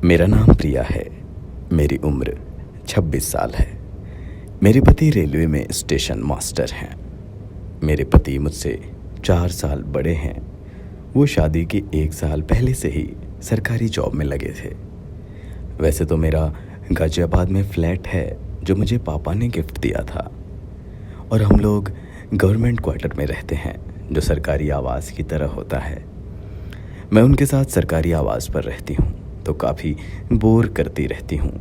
मेरा नाम प्रिया है। मेरी उम्र 26 साल है। मेरे पति रेलवे में स्टेशन मास्टर हैं। मेरे पति मुझसे 4 साल बड़े हैं। वो शादी के 1 साल पहले से ही सरकारी जॉब में लगे थे। वैसे तो मेरा गाजियाबाद में फ्लैट है जो मुझे पापा ने गिफ्ट दिया था, और हम लोग गवर्नमेंट क्वार्टर में रहते हैं जो सरकारी आवास की तरह होता है। मैं उनके साथ सरकारी आवास पर रहती हूँ तो काफ़ी बोर करती रहती हूँ,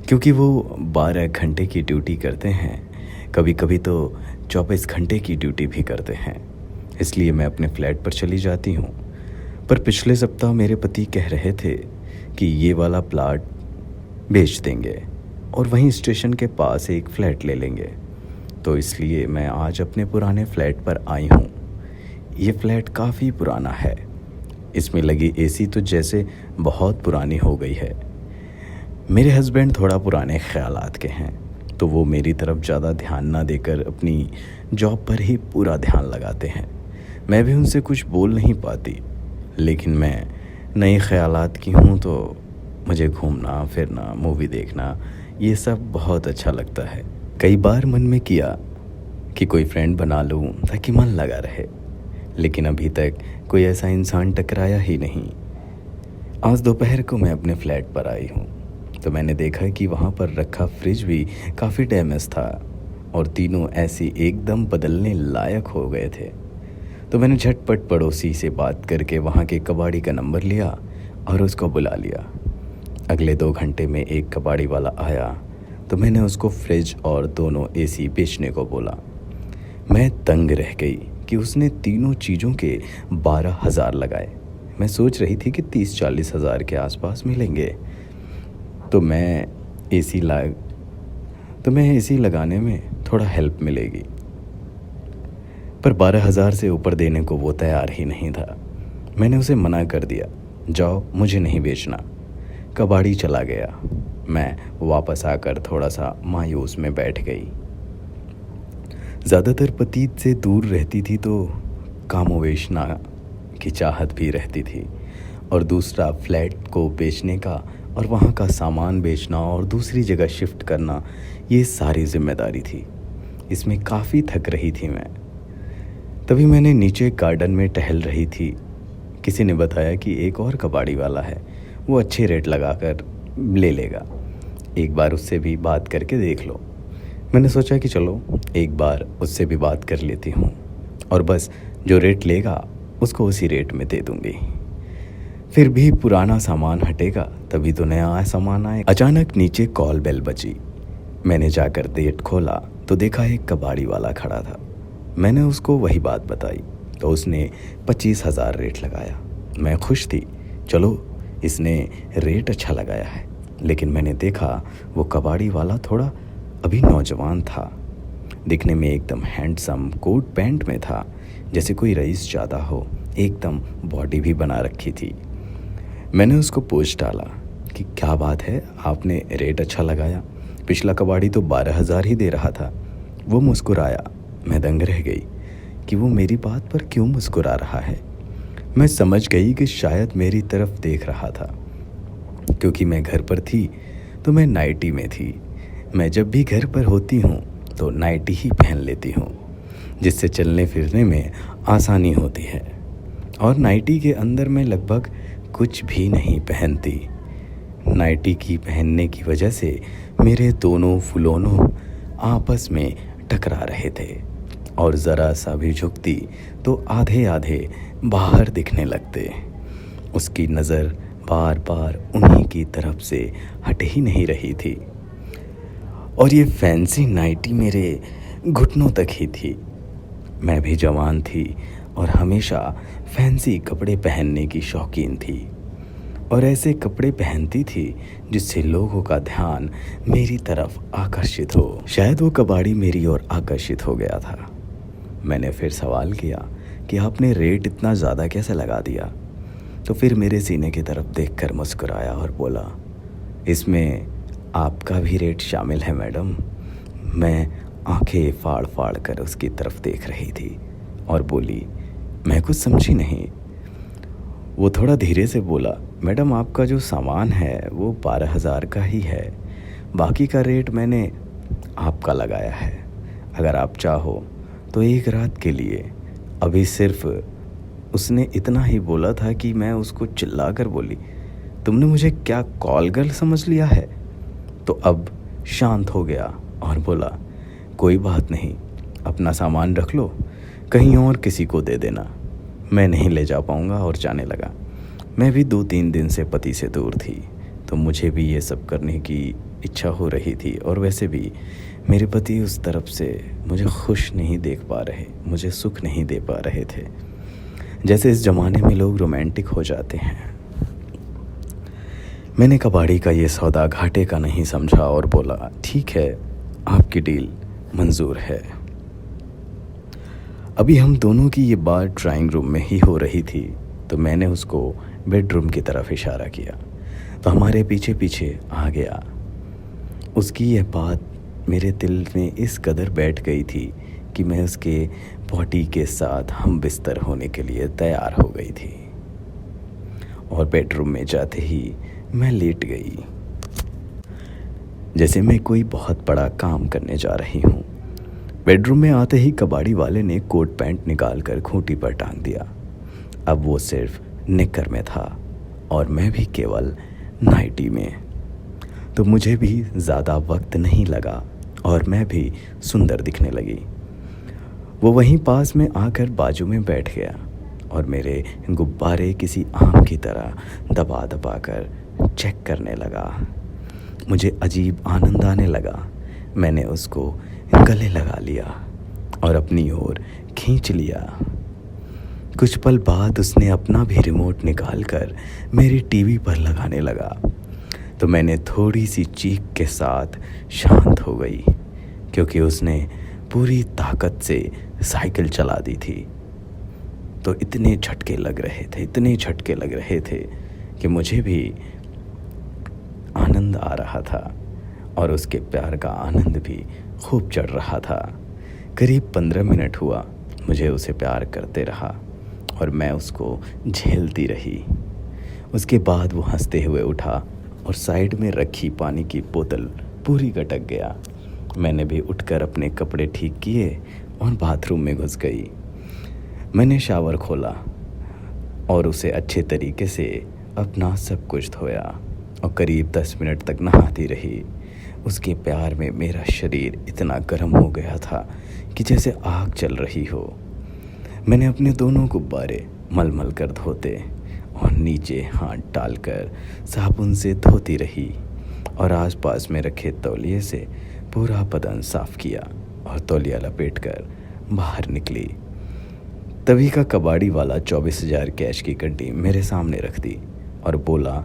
क्योंकि वो 12 घंटे की ड्यूटी करते हैं, कभी कभी तो 24 घंटे की ड्यूटी भी करते हैं। इसलिए मैं अपने फ्लैट पर चली जाती हूँ। पर पिछले सप्ताह मेरे पति कह रहे थे कि ये वाला प्लाट बेच देंगे और वहीं स्टेशन के पास एक फ़्लैट ले लेंगे, तो इसलिए मैं आज अपने पुराने फ्लैट पर आई हूँ। ये फ्लैट काफ़ी पुराना है। इसमें लगी एसी तो जैसे बहुत पुरानी हो गई है। मेरे हस्बैंड थोड़ा पुराने ख्यालात के हैं, तो वो मेरी तरफ ज़्यादा ध्यान ना देकर अपनी जॉब पर ही पूरा ध्यान लगाते हैं। मैं भी उनसे कुछ बोल नहीं पाती, लेकिन मैं नए ख्यालात की हूँ तो मुझे घूमना फिरना, मूवी देखना, ये सब बहुत अच्छा लगता है। कई बार मन में किया कि कोई फ्रेंड बना लूँ ताकि मन लगा रहे, लेकिन अभी तक कोई ऐसा इंसान टकराया ही नहीं। आज दोपहर को मैं अपने फ्लैट पर आई हूँ तो मैंने देखा कि वहाँ पर रखा फ्रिज भी काफ़ी डैमेज था और तीनों ऐसे एकदम बदलने लायक हो गए थे। तो मैंने झटपट पड़ोसी से बात करके वहाँ के कबाड़ी का नंबर लिया और उसको बुला लिया। अगले 2 घंटे में एक कबाड़ी वाला आया तो मैंने उसको फ्रिज और दोनों एसी बेचने को बोला। मैं तंग रह गई कि उसने तीनों चीज़ों के 12,000 लगाए। मैं सोच रही थी कि 30-40 हज़ार के आसपास मिलेंगे, तो मैं एसी लगाने में थोड़ा हेल्प मिलेगी। पर 12,000 से ऊपर देने को वो तैयार ही नहीं था। मैंने उसे मना कर दिया, जाओ मुझे नहीं बेचना। कबाड़ी चला गया। मैं वापस आकर थोड़ा सा मायूस में बैठ गई। ज़्यादातर पतीत से दूर रहती थी तो कामोवेशना की चाहत भी रहती थी, और दूसरा फ्लैट को बेचने का और वहाँ का सामान बेचना और दूसरी जगह शिफ्ट करना, ये सारी जिम्मेदारी थी। इसमें काफ़ी थक रही थी मैं। तभी मैंने नीचे गार्डन में टहल रही थी, किसी ने बताया कि एक और कबाड़ी वाला है, वो अच्छे रेट लगाकर ले लेगा, एक बार उससे भी बात करके देख लो। मैंने सोचा कि चलो एक बार उससे भी बात कर लेती हूँ, और बस जो रेट लेगा उसको उसी रेट में दे दूँगी। फिर भी पुराना सामान हटेगा तभी तो नया सामान आए। अचानक नीचे कॉल बेल बजी। मैंने जाकर गेट खोला तो देखा एक कबाड़ी वाला खड़ा था। मैंने उसको वही बात बताई तो उसने 25,000 रेट लगाया। मैं खुश थी, चलो इसने रेट अच्छा लगाया है। लेकिन मैंने देखा वो कबाड़ी वाला थोड़ा अभी नौजवान था, दिखने में एकदम हैंडसम, कोट पैंट में था, जैसे कोई रईस ज़्यादा हो, एकदम बॉडी भी बना रखी थी। मैंने उसको पूछ डाला कि क्या बात है, आपने रेट अच्छा लगाया, पिछला कबाड़ी तो 12,000 ही दे रहा था। वो मुस्कुराया। मैं दंग रह गई कि वो मेरी बात पर क्यों मुस्कुरा रहा है। मैं समझ गई कि शायद मेरी तरफ देख रहा था, क्योंकि मैं घर पर थी तो मैं नाइटी में थी। मैं जब भी घर पर होती हूँ तो नाइटी ही पहन लेती हूँ, जिससे चलने फिरने में आसानी होती है, और नाइटी के अंदर मैं लगभग कुछ भी नहीं पहनती। नाइटी की पहनने की वजह से मेरे दोनों फुलोनों आपस में टकरा रहे थे, और ज़रा सा भी झुकती तो आधे आधे बाहर दिखने लगते। उसकी नज़र बार बार उन्हीं की तरफ से हट ही नहीं रही थी, और ये फैंसी नाइटी मेरे घुटनों तक ही थी। मैं भी जवान थी और हमेशा फैंसी कपड़े पहनने की शौकीन थी, और ऐसे कपड़े पहनती थी जिससे लोगों का ध्यान मेरी तरफ आकर्षित हो। शायद वो कबाड़ी मेरी ओर आकर्षित हो गया था। मैंने फिर सवाल किया कि आपने रेट इतना ज़्यादा कैसे लगा दिया? तो फिर मेरे सीने की तरफ देखकर मुस्कुराया और बोला, इसमें आपका भी रेट शामिल है मैडम। मैं आंखें फाड़ फाड़ कर उसकी तरफ देख रही थी और बोली, मैं कुछ समझी नहीं। वो थोड़ा धीरे से बोला, मैडम आपका जो सामान है वो 12,000 का ही है, बाकी का रेट मैंने आपका लगाया है। अगर आप चाहो तो एक रात के लिए। अभी सिर्फ उसने इतना ही बोला था कि मैं उसको चिल्ला कर बोली, तुमने मुझे क्या कॉल गर्ल समझ लिया है? तो अब शांत हो गया और बोला, कोई बात नहीं, अपना सामान रख लो, कहीं और किसी को दे देना, मैं नहीं ले जा पाऊँगा, और जाने लगा। मैं भी 2-3 दिन से पति से दूर थी, तो मुझे भी ये सब करने की इच्छा हो रही थी, और वैसे भी मेरे पति उस तरफ से मुझे खुश नहीं देख पा रहे, मुझे सुख नहीं दे पा रहे थे। जैसे इस ज़माने में लोग रोमांटिक हो जाते हैं। मैंने कबाड़ी का ये सौदा घाटे का नहीं समझा और बोला, ठीक है, आपकी डील मंजूर है। अभी हम दोनों की ये बात ड्राइंग रूम में ही हो रही थी, तो मैंने उसको बेडरूम की तरफ इशारा किया, तो हमारे पीछे पीछे आ गया। उसकी यह बात मेरे दिल में इस कदर बैठ गई थी कि मैं उसके बॉडी के साथ हम बिस्तर होने के लिए तैयार हो गई थी, और बेडरूम में जाते ही मैं लेट गई, जैसे मैं कोई बहुत बड़ा काम करने जा रही हूँ। बेडरूम में आते ही कबाड़ी वाले ने कोट पैंट निकाल कर खूंटी पर टांग दिया। अब वो सिर्फ निक्कर में था और मैं भी केवल नाइटी में, तो मुझे भी ज़्यादा वक्त नहीं लगा और मैं भी सुंदर दिखने लगी। वो वहीं पास में आकर बाजू में बैठ गया और मेरे गुब्बारे किसी आम की तरह दबा दबा कर चेक करने लगा। मुझे अजीब आनंद आने लगा। मैंने उसको गले लगा लिया और अपनी ओर खींच लिया। कुछ पल बाद उसने अपना भी रिमोट निकाल कर मेरी टीवी पर लगाने लगा, तो मैंने थोड़ी सी चीख के साथ शांत हो गई, क्योंकि उसने पूरी ताकत से साइकिल चला दी थी। तो इतने झटके लग रहे थे कि मुझे भी आनंद आ रहा था और उसके प्यार का आनंद भी खूब चढ़ रहा था। करीब 15 मिनट हुआ मुझे उसे प्यार करते रहा और मैं उसको झेलती रही। उसके बाद वो हंसते हुए उठा और साइड में रखी पानी की बोतल पूरी गटक गया। मैंने भी उठकर अपने कपड़े ठीक किए और बाथरूम में घुस गई। मैंने शावर खोला और उसे अच्छे तरीके से अपना सब कुछ धोया और करीब 10 मिनट तक नहाती रही। उसके प्यार में मेरा शरीर इतना गर्म हो गया था कि जैसे आग चल रही हो। मैंने अपने दोनों गुब्बारे मल कर धोते और नीचे हाथ डालकर साबुन से धोती रही और आसपास में रखे तौलिए से पूरा बदन साफ किया और तौलिया लपेटकर बाहर निकली। तभी का कबाड़ी वाला 24,000 कैश की गड्डी मेरे सामने रख दी और बोला,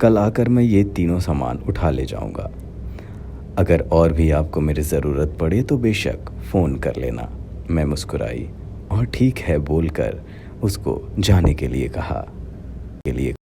कल आकर मैं ये तीनों सामान उठा ले जाऊंगा। अगर और भी आपको मेरी ज़रूरत पड़े तो बेशक फ़ोन कर लेना। मैं मुस्कुराई और ठीक है बोलकर उसको जाने के लिए कहा।